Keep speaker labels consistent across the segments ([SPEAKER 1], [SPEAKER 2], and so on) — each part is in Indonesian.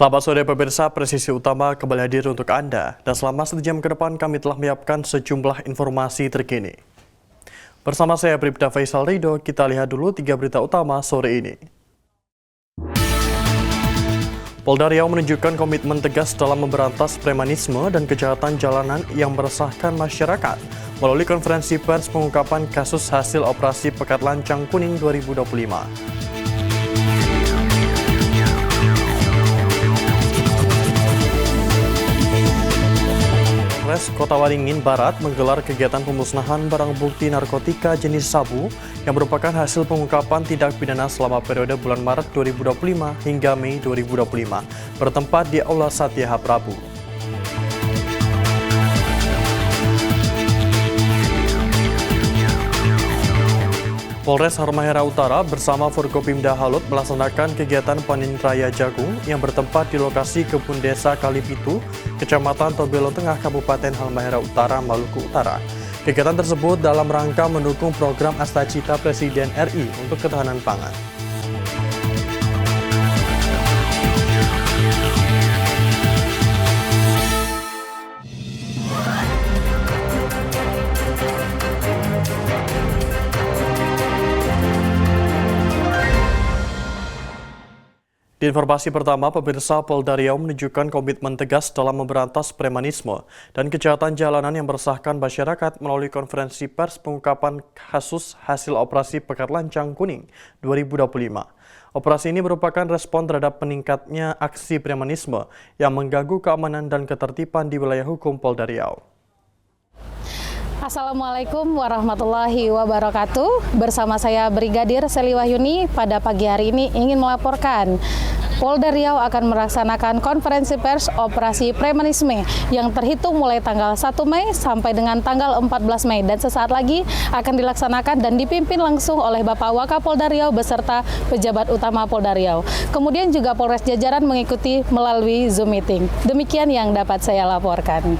[SPEAKER 1] Selamat sore pemirsa, Presisi Utama kembali hadir untuk Anda. Dan selama 1 jam ke depan kami telah menyiapkan sejumlah informasi terkini. Bersama saya Bribda Faisal Ridho, kita lihat dulu 3 berita utama sore ini. Polda Riau menunjukkan komitmen tegas dalam memberantas premanisme dan kejahatan jalanan yang meresahkan masyarakat melalui konferensi pers pengungkapan kasus hasil operasi Pekat Lancang Kuning 2025. Polres Kota Waringin Barat menggelar kegiatan pemusnahan barang bukti narkotika jenis sabu yang merupakan hasil pengungkapan tindak pidana selama periode bulan Maret 2025 hingga Mei 2025, bertempat di Aula Satya Prabu. Polres Halmahera Utara bersama Forkopimda Halut melaksanakan kegiatan panen raya jagung yang bertempat di lokasi kebun desa Kalipitu, Kecamatan Tobelo Tengah, Kabupaten Halmahera Utara, Maluku Utara. Kegiatan tersebut dalam rangka mendukung program Astacita Presiden RI untuk ketahanan pangan. Di informasi pertama, pemirsa, Polda Riau menunjukkan komitmen tegas dalam memberantas premanisme dan kejahatan jalanan yang meresahkan masyarakat melalui konferensi pers pengungkapan kasus hasil operasi Pekat Lancang Kuning 2025. Operasi ini merupakan respon terhadap meningkatnya aksi premanisme yang mengganggu keamanan dan ketertiban di wilayah hukum Polda Riau.
[SPEAKER 2] Assalamualaikum warahmatullahi wabarakatuh. Bersama saya Brigadir Seli Wahyuni, pada pagi hari ini ingin melaporkan Polda Riau akan melaksanakan konferensi pers operasi premanisme yang terhitung mulai tanggal 1 Mei sampai dengan tanggal 14 Mei dan sesaat lagi akan dilaksanakan dan dipimpin langsung oleh Bapak Wakapolda Riau beserta pejabat utama Polda Riau. Kemudian juga Polres jajaran mengikuti melalui Zoom meeting. Demikian yang dapat saya laporkan.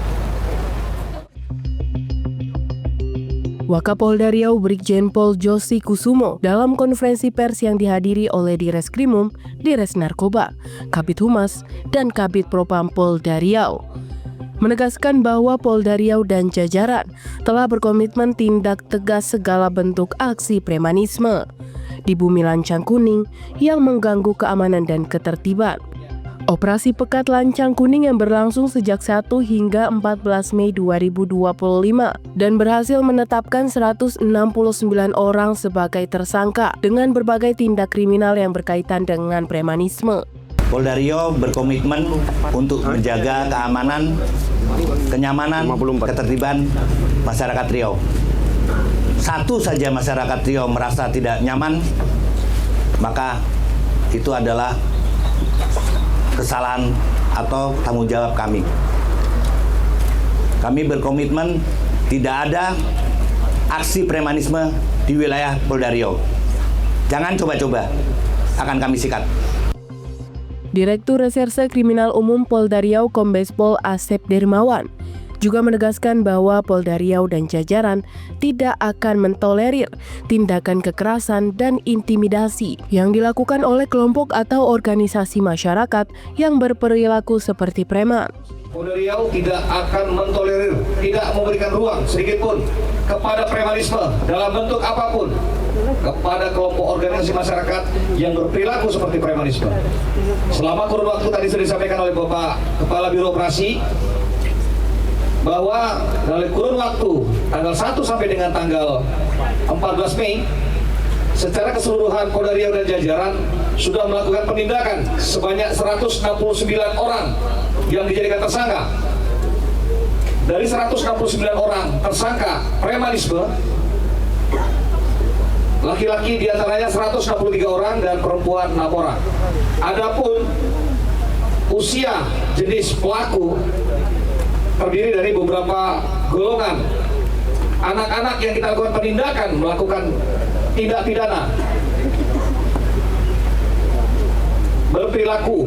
[SPEAKER 3] Wakapolda Riau Brigjen Pol Josi Kusumo dalam konferensi pers yang dihadiri oleh Direskrimum, Dires Narkoba, Kabid Humas, dan Kabid Propam Polda Riau menegaskan bahwa Polda Riau dan jajaran telah berkomitmen tindak tegas segala bentuk aksi premanisme di Bumi Lancang Kuning yang mengganggu keamanan dan ketertiban. Operasi Pekat Lancang Kuning yang berlangsung sejak 1 hingga 14 Mei 2025 dan berhasil menetapkan 169 orang sebagai tersangka dengan berbagai tindak kriminal yang berkaitan dengan premanisme.
[SPEAKER 4] Polda Riau berkomitmen untuk menjaga keamanan, kenyamanan, ketertiban masyarakat Riau. Satu saja masyarakat Riau merasa tidak nyaman, maka itu adalah kesalahan atau tanggung jawab kami. Kami berkomitmen tidak ada aksi premanisme di wilayah Polda Riau. Jangan coba-coba, akan kami sikat.
[SPEAKER 3] Direktur Reserse Kriminal Umum Polda Riau Kombes Pol Asep Dermawan juga menegaskan bahwa Polda Riau dan jajaran tidak akan mentolerir tindakan kekerasan dan intimidasi yang dilakukan oleh kelompok atau organisasi masyarakat yang berperilaku seperti preman.
[SPEAKER 5] Polda Riau tidak akan mentolerir, tidak memberikan ruang sedikitpun kepada premanisme dalam bentuk apapun kepada kelompok organisasi masyarakat yang berperilaku seperti premanisme. Selama kurun waktu tadi sudah disampaikan oleh Bapak Kepala Biro Operasi bahwa dalam kurun waktu tanggal 1 sampai dengan tanggal 14 Mei secara keseluruhan Polda Riau dan jajaran sudah melakukan penindakan sebanyak 169 orang yang dijadikan tersangka. Dari 169 orang tersangka premanisme, laki-laki diantaranya 163 orang dan perempuan 6 orang. Adapun usia jenis pelaku terdiri dari beberapa golongan. Anak-anak yang kita lakukan penindakan melakukan tindak pidana berperilaku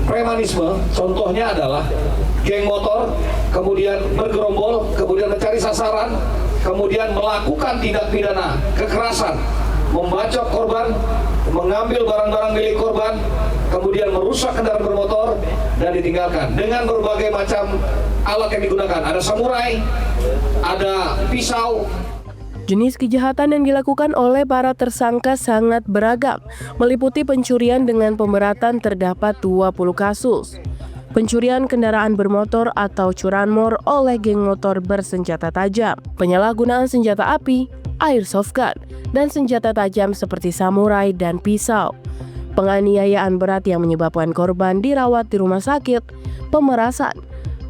[SPEAKER 5] premanisme, contohnya adalah geng motor, kemudian bergerombol, kemudian mencari sasaran, kemudian melakukan tindak pidana kekerasan, membacok korban, mengambil barang-barang milik korban, kemudian merusak kendaraan bermotor dan ditinggalkan dengan berbagai macam alat yang digunakan. Ada samurai, ada pisau.
[SPEAKER 3] Jenis kejahatan yang dilakukan oleh para tersangka sangat beragam, meliputi pencurian dengan pemberatan terdapat 20 kasus, pencurian kendaraan bermotor atau curanmor oleh geng motor bersenjata tajam, penyalahgunaan senjata api, airsoft gun, dan senjata tajam seperti samurai dan pisau, penganiayaan berat yang menyebabkan korban dirawat di rumah sakit, pemerasan,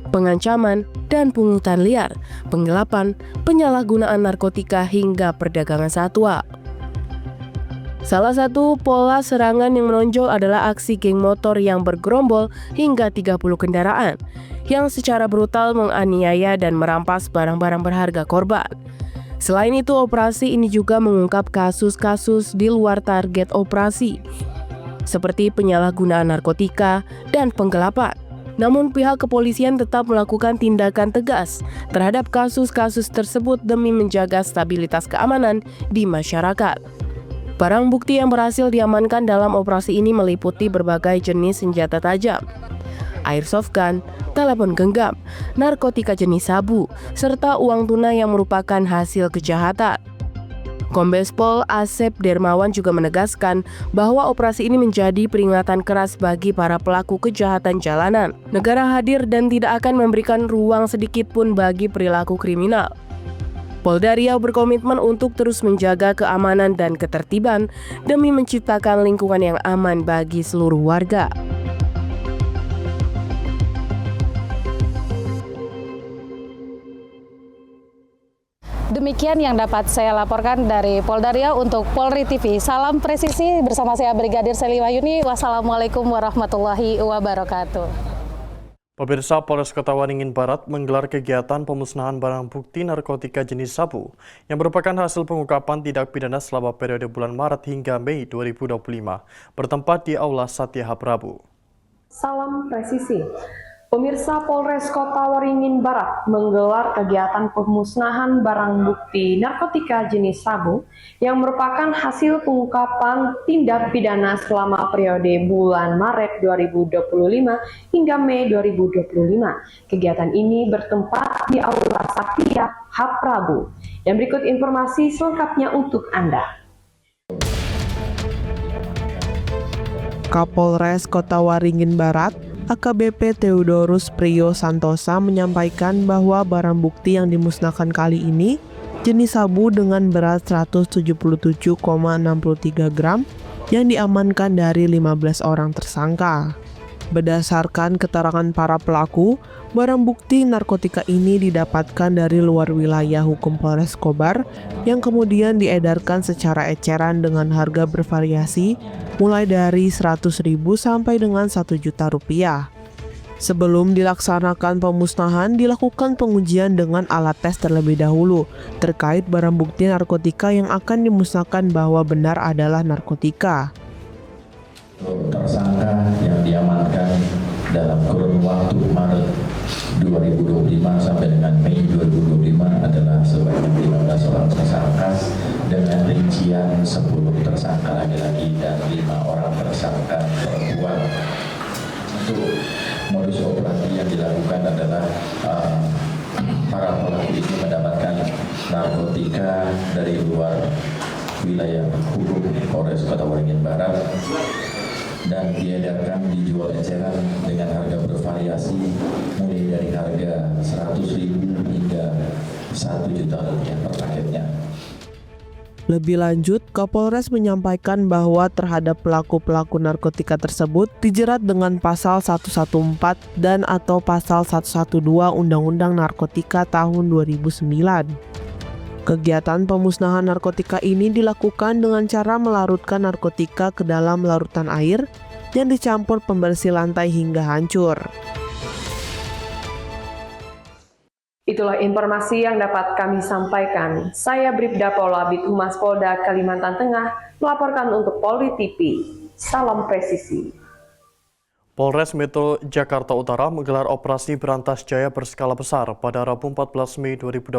[SPEAKER 3] pengancaman, dan pungutan liar, penggelapan, penyalahgunaan narkotika hingga perdagangan satwa. Salah satu pola serangan yang menonjol adalah aksi geng motor yang bergerombol hingga 30 kendaraan, yang secara brutal menganiaya dan merampas barang-barang berharga korban. Selain itu, operasi ini juga mengungkap kasus-kasus di luar target operasi, seperti penyalahgunaan narkotika dan penggelapan. Namun pihak kepolisian tetap melakukan tindakan tegas terhadap kasus-kasus tersebut demi menjaga stabilitas keamanan di masyarakat. Barang bukti yang berhasil diamankan dalam operasi ini meliputi berbagai jenis senjata tajam, airsoft gun, telepon genggam, narkotika jenis sabu, serta uang tunai yang merupakan hasil kejahatan. Kombes Pol Asep Dermawan juga menegaskan bahwa operasi ini menjadi peringatan keras bagi para pelaku kejahatan jalanan. Negara hadir dan tidak akan memberikan ruang sedikit pun bagi perilaku kriminal. Polda Riau berkomitmen untuk terus menjaga keamanan dan ketertiban demi menciptakan lingkungan yang aman bagi seluruh warga.
[SPEAKER 2] Demikian yang dapat saya laporkan dari Polda Riau untuk Polri TV. Salam presisi bersama saya Brigadir Seli Wahyuni. Wassalamualaikum warahmatullahi wabarakatuh.
[SPEAKER 1] Pemirsa, Polres Kota Waringin Barat menggelar kegiatan pemusnahan barang bukti narkotika jenis sabu yang merupakan hasil pengungkapan tindak pidana selama periode bulan Maret hingga Mei 2025, bertempat di Aula Satya Prabu.
[SPEAKER 6] Salam presisi. Pemirsa, Polres Kota Waringin Barat menggelar kegiatan pemusnahan barang bukti narkotika jenis sabu yang merupakan hasil pengungkapan tindak pidana selama periode bulan Maret 2025 hingga Mei 2025. Kegiatan ini bertempat di Aula Satya Prabu. Dan berikut informasi selengkapnya untuk Anda.
[SPEAKER 7] Kapolres Kota Waringin Barat AKBP Theodorus Priyo Santosa menyampaikan bahwa barang bukti yang dimusnahkan kali ini jenis sabu dengan berat 177,63 gram yang diamankan dari 15 orang tersangka. Berdasarkan keterangan para pelaku, barang bukti narkotika ini didapatkan dari luar wilayah hukum Polres Kobar yang kemudian diedarkan secara eceran dengan harga bervariasi mulai dari 100.000 sampai dengan 1 juta rupiah. Sebelum dilaksanakan pemusnahan, dilakukan pengujian dengan alat tes terlebih dahulu terkait barang bukti narkotika yang akan dimusnahkan bahwa benar adalah narkotika.
[SPEAKER 8] Tersangka yang diamankan dalam kurun waktu Maret 2025 sampai dengan Mei 2025 adalah sebanyak 15 orang tersangka dengan rincian 10 tersangka laki-laki dan 5 orang tersangka perempuan. Untuk modus operandi yang dilakukan adalah para pelaku ini mendapatkan narkotika dari luar wilayah hukum Polres Kota Waringin Barat dan diedarkan dijual eceran dengan harga bervariasi mulai dari harga 100.000 hingga 1 juta rupiah per paketnya.
[SPEAKER 7] Lebih lanjut, Kapolres menyampaikan bahwa terhadap pelaku-pelaku narkotika tersebut dijerat dengan pasal 114 dan atau pasal 112 Undang-Undang Narkotika tahun 2009. Kegiatan pemusnahan narkotika ini dilakukan dengan cara melarutkan narkotika ke dalam larutan air yang dicampur pembersih lantai hingga hancur.
[SPEAKER 6] Itulah informasi yang dapat kami sampaikan. Saya Bribda Paula Bid Humas Polda Kalimantan Tengah melaporkan untuk Polri TV. Salam presisi.
[SPEAKER 1] Polres Metro Jakarta Utara menggelar operasi berantas jaya berskala besar pada Rabu 14 Mei 2025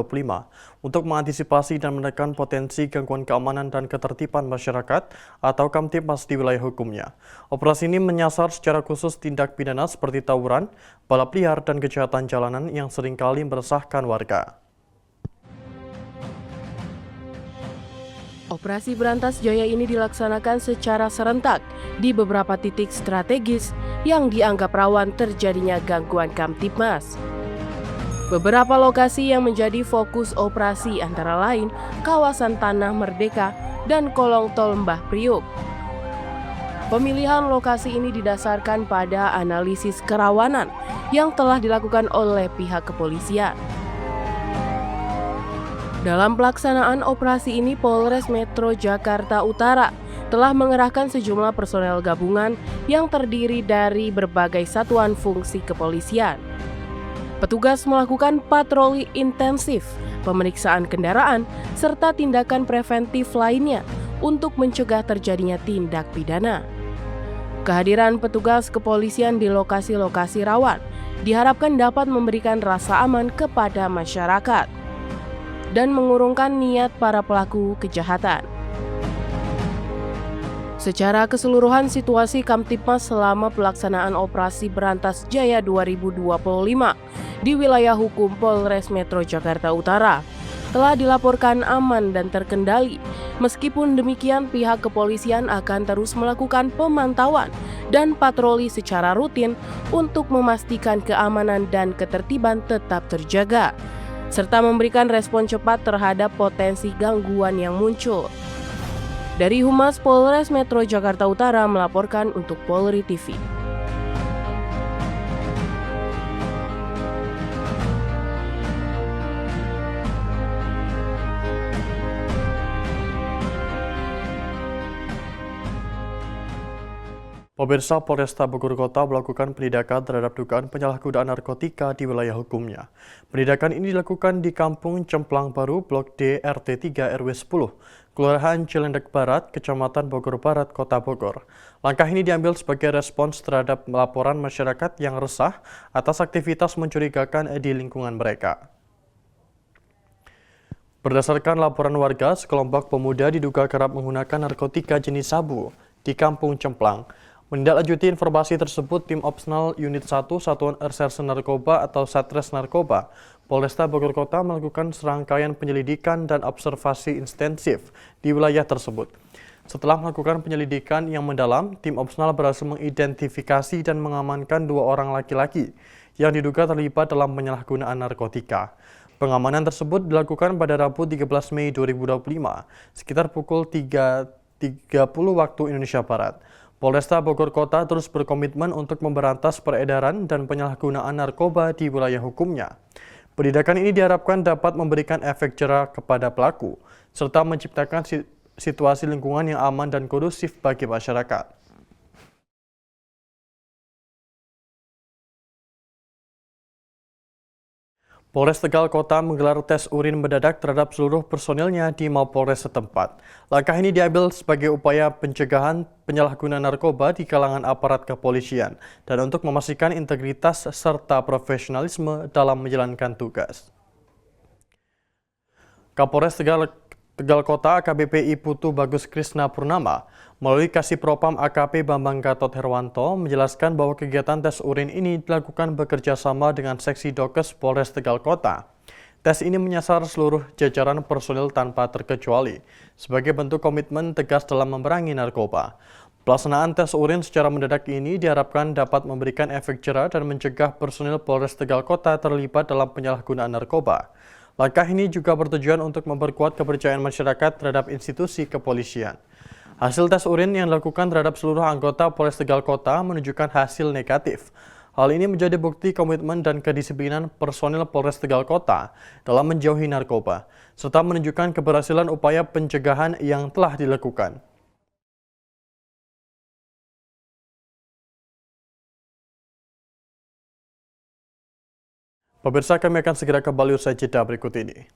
[SPEAKER 1] untuk mengantisipasi dan menekan potensi gangguan keamanan dan ketertiban masyarakat atau Kamtibmas di wilayah hukumnya. Operasi ini menyasar secara khusus tindak pidana seperti tawuran, balap liar, dan kejahatan jalanan yang seringkali meresahkan warga.
[SPEAKER 3] Operasi Berantas Jaya ini dilaksanakan secara serentak di beberapa titik strategis yang dianggap rawan terjadinya gangguan Kamtibmas. Beberapa lokasi yang menjadi fokus operasi antara lain kawasan Tanah Merdeka dan kolong tol Mbah Priuk. Pemilihan lokasi ini didasarkan pada analisis kerawanan yang telah dilakukan oleh pihak kepolisian. Dalam pelaksanaan operasi ini, Polres Metro Jakarta Utara telah mengerahkan sejumlah personel gabungan yang terdiri dari berbagai satuan fungsi kepolisian. Petugas melakukan patroli intensif, pemeriksaan kendaraan, serta tindakan preventif lainnya untuk mencegah terjadinya tindak pidana. Kehadiran petugas kepolisian di lokasi-lokasi rawan diharapkan dapat memberikan rasa aman kepada masyarakat dan mengurungkan niat para pelaku kejahatan. Secara keseluruhan, situasi Kamtibmas selama pelaksanaan Operasi Berantas Jaya 2025 di wilayah hukum Polres Metro Jakarta Utara telah dilaporkan aman dan terkendali. Meskipun demikian, pihak kepolisian akan terus melakukan pemantauan dan patroli secara rutin untuk memastikan keamanan dan ketertiban tetap terjaga, serta memberikan respon cepat terhadap potensi gangguan yang muncul. Dari Humas Polres Metro Jakarta Utara melaporkan untuk Polri TV.
[SPEAKER 1] Pemirsa, Polresta Bogor Kota melakukan penindakan terhadap dugaan penyalahgunaan narkotika di wilayah hukumnya. Penindakan ini dilakukan di Kampung Cemplang Baru, Blok D, RT 3 RW 10, Kelurahan Cilendek Barat, Kecamatan Bogor Barat, Kota Bogor. Langkah ini diambil sebagai respons terhadap laporan masyarakat yang resah atas aktivitas mencurigakan di lingkungan mereka. Berdasarkan laporan warga, sekelompok pemuda diduga kerap menggunakan narkotika jenis sabu di Kampung Cemplang. Menindaklanjuti informasi tersebut, Tim Opsnal Unit 1 Satuan Reserse Narkoba atau Satres Narkoba Polresta Bogor Kota melakukan serangkaian penyelidikan dan observasi intensif di wilayah tersebut. Setelah melakukan penyelidikan yang mendalam, Tim Opsnal berhasil mengidentifikasi dan mengamankan 2 orang laki-laki yang diduga terlibat dalam penyalahgunaan narkotika. Pengamanan tersebut dilakukan pada Rabu 13 Mei 2025 sekitar pukul 3.30 waktu Indonesia Barat. Polresta Bogor Kota terus berkomitmen untuk memberantas peredaran dan penyalahgunaan narkoba di wilayah hukumnya. Penindakan ini diharapkan dapat memberikan efek jera kepada pelaku, serta menciptakan situasi lingkungan yang aman dan kondusif bagi masyarakat. Polres Tegal Kota menggelar tes urin mendadak terhadap seluruh personilnya di Mapolres setempat. Langkah ini diambil sebagai upaya pencegahan penyalahgunaan narkoba di kalangan aparat kepolisian dan untuk memastikan integritas serta profesionalisme dalam menjalankan tugas. Kapolres Tegal Kota AKBP Putu Bagus Krisna Purnama melalui Kasipropam AKP Bambang Gatot Herwanto menjelaskan bahwa kegiatan tes urin ini dilakukan bekerja sama dengan Seksi Dokes Polres Tegal Kota. Tes ini menyasar seluruh jajaran personil tanpa terkecuali sebagai bentuk komitmen tegas dalam memerangi narkoba. Pelaksanaan tes urin secara mendadak ini diharapkan dapat memberikan efek jera dan mencegah personil Polres Tegal Kota terlibat dalam penyalahgunaan narkoba. Langkah ini juga bertujuan untuk memperkuat kepercayaan masyarakat terhadap institusi kepolisian. Hasil tes urin yang dilakukan terhadap seluruh anggota Polres Tegal Kota menunjukkan hasil negatif. Hal ini menjadi bukti komitmen dan kedisiplinan personil Polres Tegal Kota dalam menjauhi narkoba, serta menunjukkan keberhasilan upaya pencegahan yang telah dilakukan. Pemirsa, kami akan segera kembali usai jeda berikut ini.